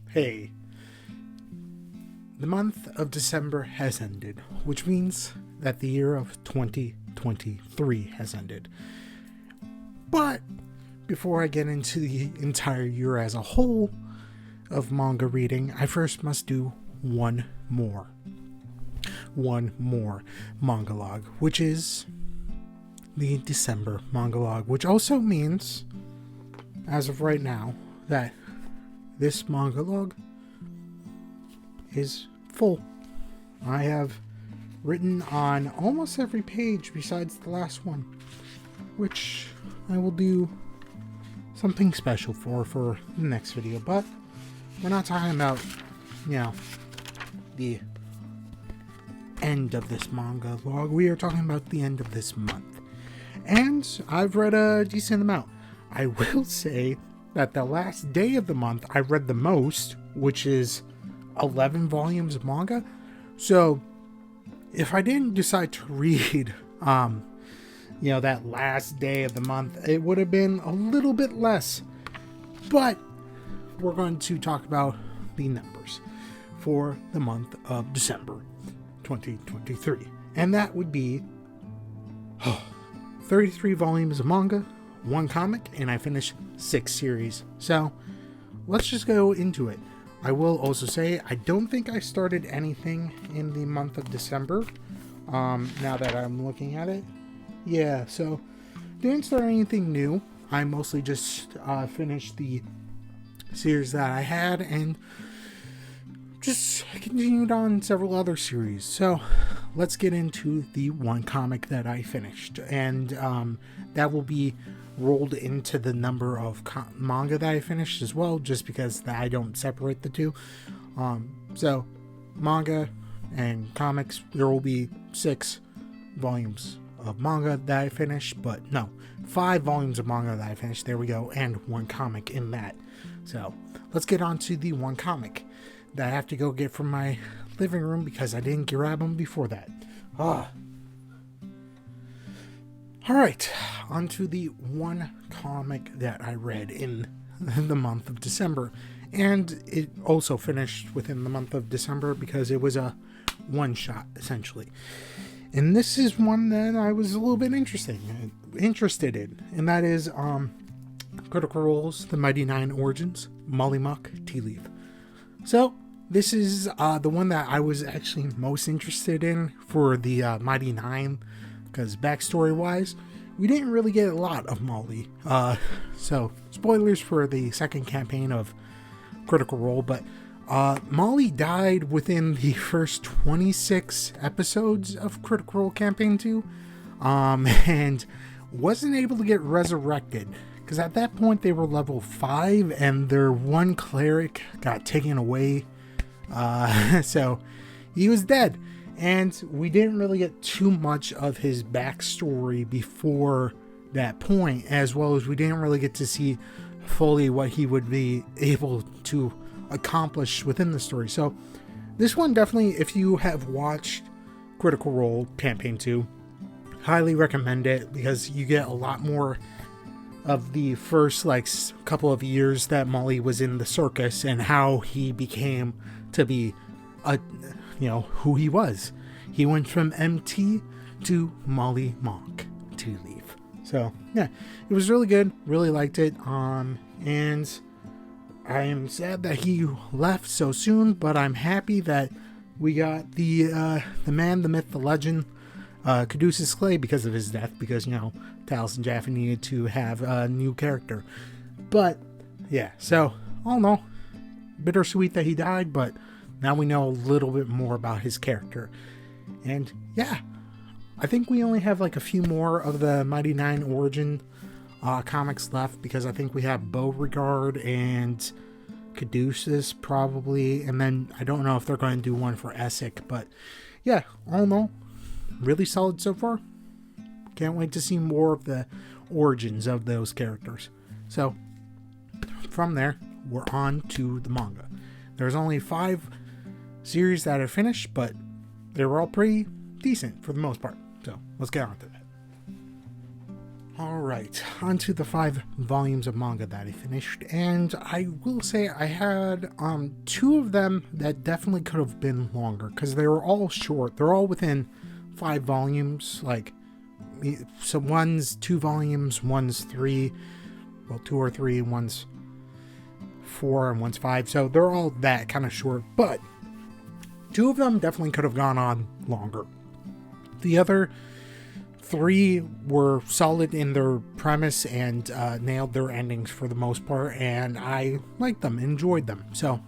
Hey, the month of December has ended, which means that the year of 2023 has ended. But before I get into the entire year as a whole of manga reading, I first must do one more manga log, which is the December Manga Log, which also means, as of right now, that this manga log is full. I have written on almost every page besides the last one, which I will do something special for the next video, but we're not talking about, the end of this manga log. We are talking about the end of this month. And I've read a decent amount. I will say that the last day of the month I read the most, which is 11 volumes of manga. So if I didn't decide to read that last day of the month, it would have been a little bit less. But we're going to talk about the numbers for the month of December 2023. And that would be 33 volumes of manga, 1 comic, and I finished 6 series. So let's just go into it. I will also say I don't think I started anything in the month of December. Now that I'm looking at it. Yeah, so didn't start anything new. I mostly just finished the series that I had and just continued on several other series. So let's get into the 1 comic that I finished. And that will be rolled into the number of manga that I finished as well, just because I don't separate the two. So manga and comics, there will be 6 volumes of manga that I finished, but no, 5 volumes of manga that I finished, there we go, and 1 comic in that. So let's get on to the 1 comic that I have to go get from my living room because I didn't grab them before that. Alright, on to the 1 comic that I read in the month of December. And it also finished within the month of December because it was a one-shot, essentially. And this is one that I was a little bit interested in. And that is Critical Role's The Mighty Nine Origins, Molly Muck, Tea Leaf. So, this is the one that I was actually most interested in for the Mighty Nine, because backstory-wise, we didn't really get a lot of Molly. So, spoilers for the second campaign of Critical Role, but Molly died within the first 26 episodes of Critical Role Campaign 2, and wasn't able to get resurrected, because at that point they were level 5, and their one cleric got taken away, so he was dead. And we didn't really get too much of his backstory before that point, as well as we didn't really get to see fully what he would be able to accomplish within the story. So this one definitely, if you have watched Critical Role Campaign 2, highly recommend it, because you get a lot more of the first couple of years that Molly was in the circus and how he became to be who he was. He went from MT to Molly Mock Tea Leaf. So yeah, it was really good. Really liked it. And I am sad that he left so soon, but I'm happy that we got the man, the myth, the legend, Caduceus Clay, because of his death, because Taliesin Jaffe needed to have a new character. But yeah, so all in all, bittersweet that he died, but now we know a little bit more about his character. And yeah, I think we only have a few more of the Mighty Nine Origin comics left, because I think we have Beauregard and Caduceus probably, and then I don't know if they're going to do one for Essek, but yeah, all in all, really solid so far. Can't wait to see more of the origins of those characters. So from there, we're on to the manga. There's only 5 series that I finished, but they were all pretty decent for the most part. So let's get on to that. Alright, on to the 5 volumes of manga that I finished, and I will say I had 2 of them that definitely could have been longer, because they were all short. They're all within 5 volumes, like, so one's 2 volumes, one's 3, well, 2 or 3, one's 4, and one's 5, so they're all that kind of short, but 2 of them definitely could have gone on longer. The other 3 were solid in their premise and nailed their endings for the most part, and I liked them, enjoyed them. So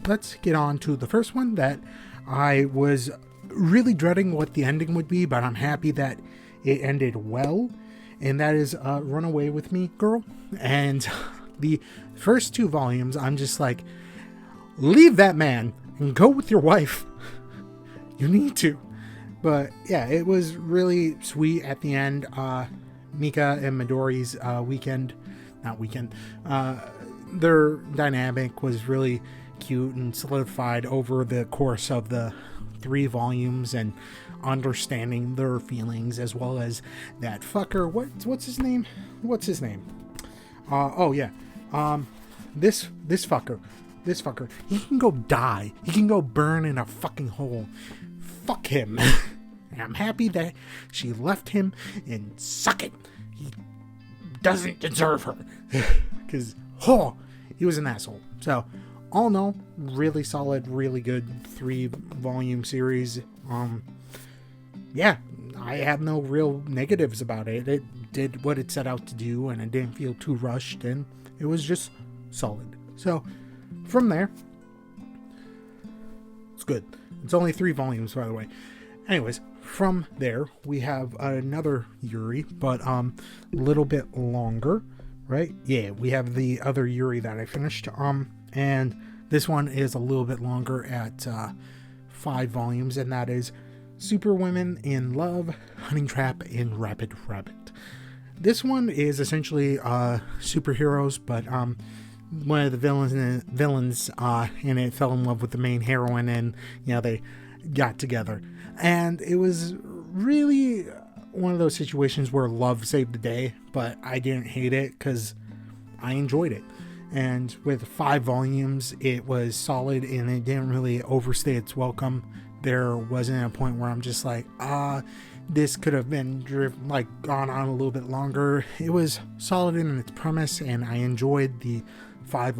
let's get on to the first one that I was really dreading what the ending would be, but I'm happy that it ended well, and that is Run Away With Me, Girl. And the first 2 volumes, I'm just like, leave that man and go with your wife. You need to. But yeah, it was really sweet at the end. Mika and Midori's their dynamic was really cute and solidified over the course of the 3 volumes, and understanding their feelings, as well as that fucker. What's his name? This fucker. He can go die. He can go burn in a fucking hole. Fuck him. And I'm happy that she left him, and suck it. He doesn't deserve her. Because, he was an asshole. So, all in all, really solid, really good 3-volume series. Yeah, I have no real negatives about it. It did what it set out to do, and it didn't feel too rushed, and it was just solid. So, from there, it's good. It's only 3 volumes, by the way. Anyways, from there, we have another Yuri, but a little bit longer, right? Yeah, we have the other Yuri that I finished, and this one is a little bit longer at 5 volumes, and that is Superwomen in Love, Hunting Trap, and Rapid Rabbit. This one is essentially superheroes, but one of the villains in it fell in love with the main heroine, and they got together, and it was really one of those situations where love saved the day, but I didn't hate it because I enjoyed it. And with 5 volumes, it was solid, and it didn't really overstay its welcome. There wasn't a point where I'm just like, this could have been gone on a little bit longer. It was solid in its premise, and I enjoyed the 5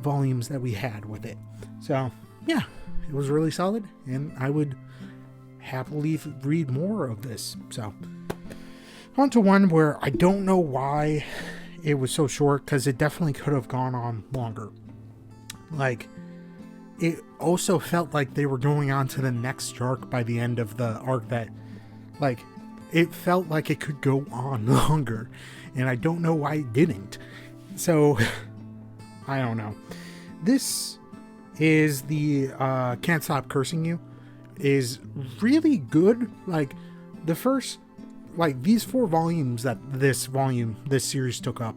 volumes that we had with it. So yeah, it was really solid, and I would happily read more of this. So on to one where I don't know why it was so short, because it definitely could have gone on longer. Like, it also felt like they were going on to the next arc by the end of the arc, that it felt like it could go on longer, and I don't know why it didn't. So I don't know. This is the Can't Stop Cursing You, is really good. Like, the first, these 4 volumes that this series took up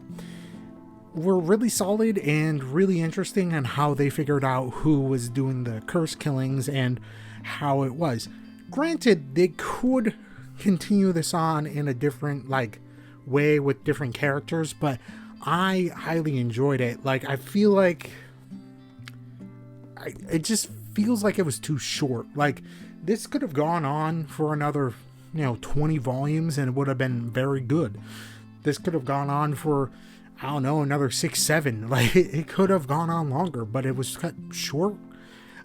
were really solid and really interesting, and how they figured out who was doing the curse killings and how it was. Granted, they could continue this on in a different way with different characters, but I highly enjoyed it. I feel like it just feels like it was too short. This could have gone on for another 20 volumes, and it would have been very good. This could have gone on for, I don't know, another 6, 7. It could have gone on longer, but it was cut short,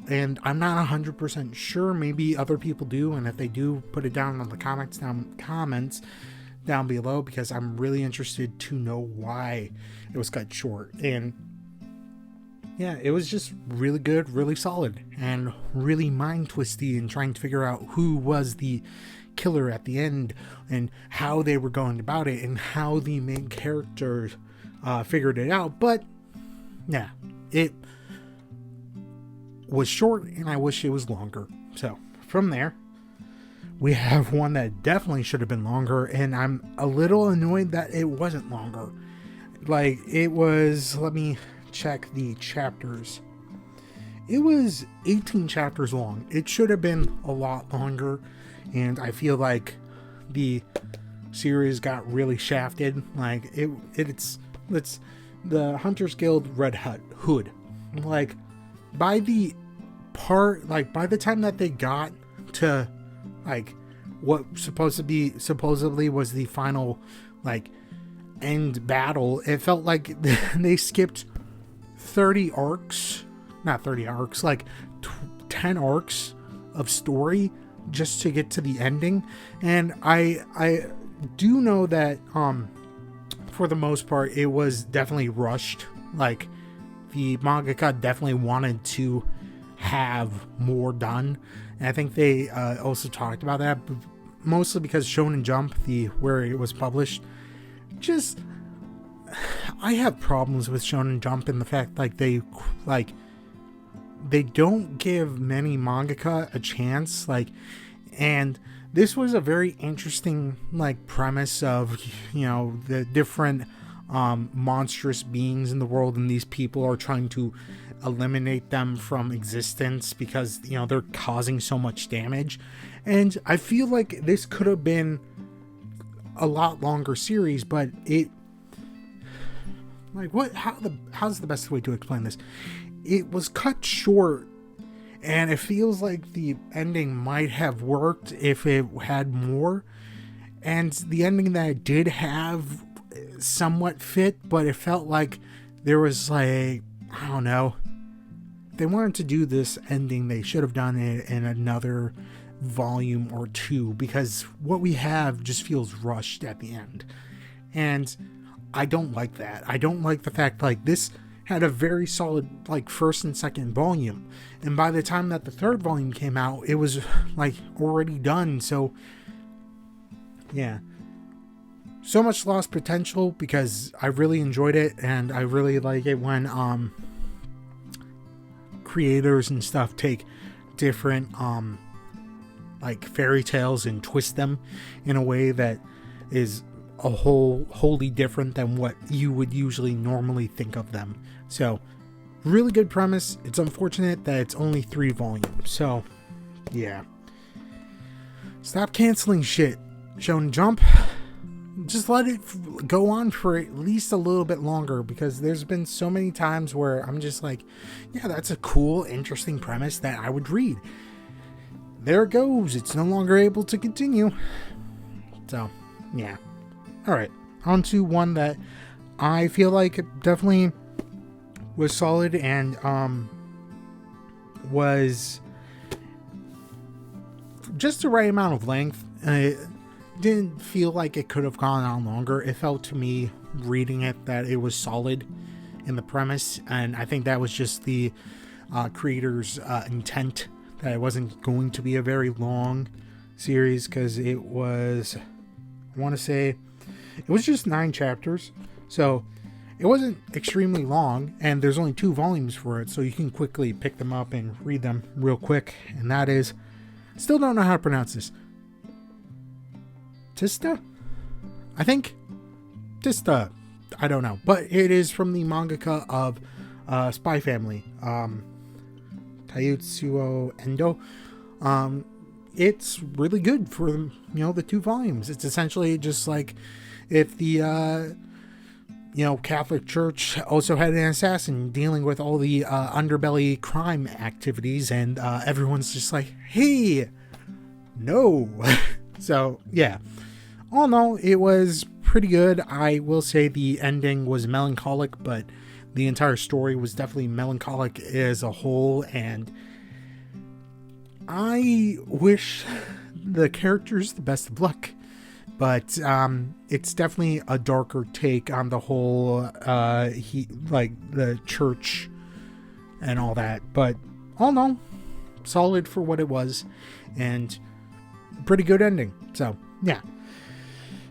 and I'm not 100% sure. Maybe other people do, and if they do, put it down in the comments down below, because I'm really interested to know why it was cut short. And yeah, it was just really good, really solid, and really mind twisty, and trying to figure out who was the killer at the end, and how they were going about it, and how the main characters figured it out. But yeah, it was short, and I wish it was longer. So from there, we have one that definitely should have been longer, and I'm a little annoyed that it wasn't longer. It was, let me check the chapters. It was 18 chapters long. It should have been a lot longer, and I feel like the series got really shafted. Like it's the Hunters Guild Red Hood. Like by the time that they got to like what supposedly was the final like end battle, it felt like they skipped 30 arcs, not 30 arcs, like 10 arcs of story just to get to the ending. And I do know that for the most part it was definitely rushed. Like the mangaka definitely wanted to have more done, and I think they also talked about that, but mostly because Shonen Jump, where it was published, just I have problems with Shonen Jump in the fact they don't give many mangaka a chance, and this was a very interesting premise of the different monstrous beings in the world, and these people are trying to eliminate them from existence because they're causing so much damage. And I feel like this could have been a lot longer series, but how's the best way to explain this? It was cut short, and it feels like the ending might have worked if it had more. And the ending that it did have somewhat fit, but it felt like there was I don't know. If they wanted to do this ending, they should have done it in another volume or two, because what we have just feels rushed at the end. And I don't like that. I don't like the fact this had a very solid first and second volume, and by the time that the third volume came out, it was already done. So yeah, so much lost potential, because I really enjoyed it, and I really like it when creators and stuff take different fairy tales and twist them in a way that is wholly different than what you would usually normally think of them. So really good premise. It's unfortunate that it's only 3 volumes. So yeah, stop canceling shit, Shonen Jump. Just let it go on for at least a little bit longer, because there's been so many times where I'm just yeah, that's a cool, interesting premise that I would read. There it goes. It's no longer able to continue. So yeah. Alright, on to one that I feel like definitely was solid and was just the right amount of length. It didn't feel like it could have gone on longer. It felt to me, reading it, that it was solid in the premise, and I think that was just the creator's intent, that it wasn't going to be a very long series, because it was, I want to say, it was just 9 chapters, so it wasn't extremely long, and there's only 2 volumes for it, so you can quickly pick them up and read them real quick. And that is, still don't know how to pronounce this, Tista? I think Tista. I don't know, but it is from the mangaka of Spy Family, Taitsuo Endo. It's really good for the 2 volumes. It's essentially just if the Catholic Church also had an assassin dealing with all the underbelly crime activities, and everyone's just hey, no. So yeah, all in all, it was pretty good. I will say the ending was melancholic, but the entire story was definitely melancholic as a whole, and I wish the characters the best of luck. But it's definitely a darker take on the whole the church and all that. But all in all, solid for what it was, and pretty good ending. So yeah.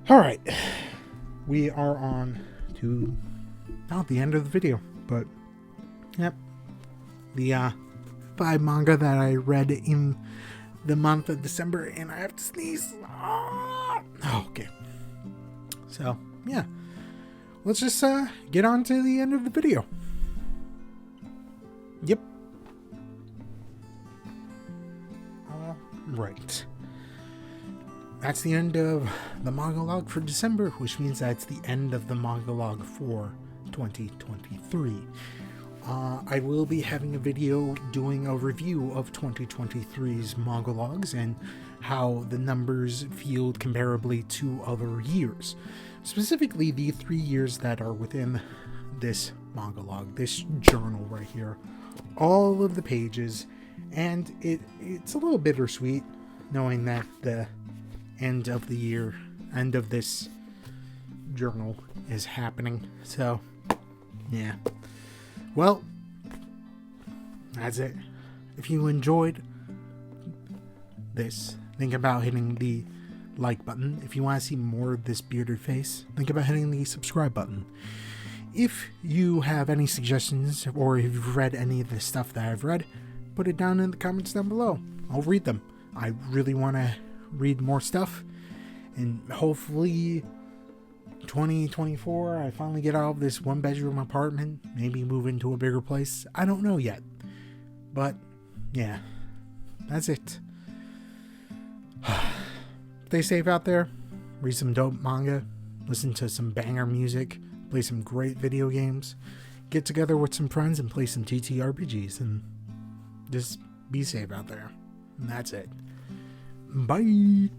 All right, we are on to not the end of the video, but yep, the 5 manga that I read in the month of December, and I have to sneeze. Okay. So, yeah. Let's just get on to the end of the video. Yep. All right. that's the end of the manga log for December, which means that's the end of the manga log for 2023. I will be having a video doing a review of 2023's manga logs and how the numbers feel comparably to other years. Specifically, the 3 years that are within this manga log, this journal right here. All of the pages, and it's a little bittersweet knowing that the end of the year, end of this journal is happening. So, yeah. Well, that's it. If you enjoyed this, think about hitting the like button. If you want to see more of this bearded face, think about hitting the subscribe button. If you have any suggestions, or if you've read any of the stuff that I've read, put it down in the comments down below. I'll read them. I really want to read more stuff, and hopefully 2024 I finally get out of this one bedroom apartment, maybe move into a bigger place. I don't know yet, but yeah, that's it. Stay safe out there, read some dope manga, listen to some banger music, play some great video games, get together with some friends and play some TTRPGs, and just be safe out there. And that's it. Bye.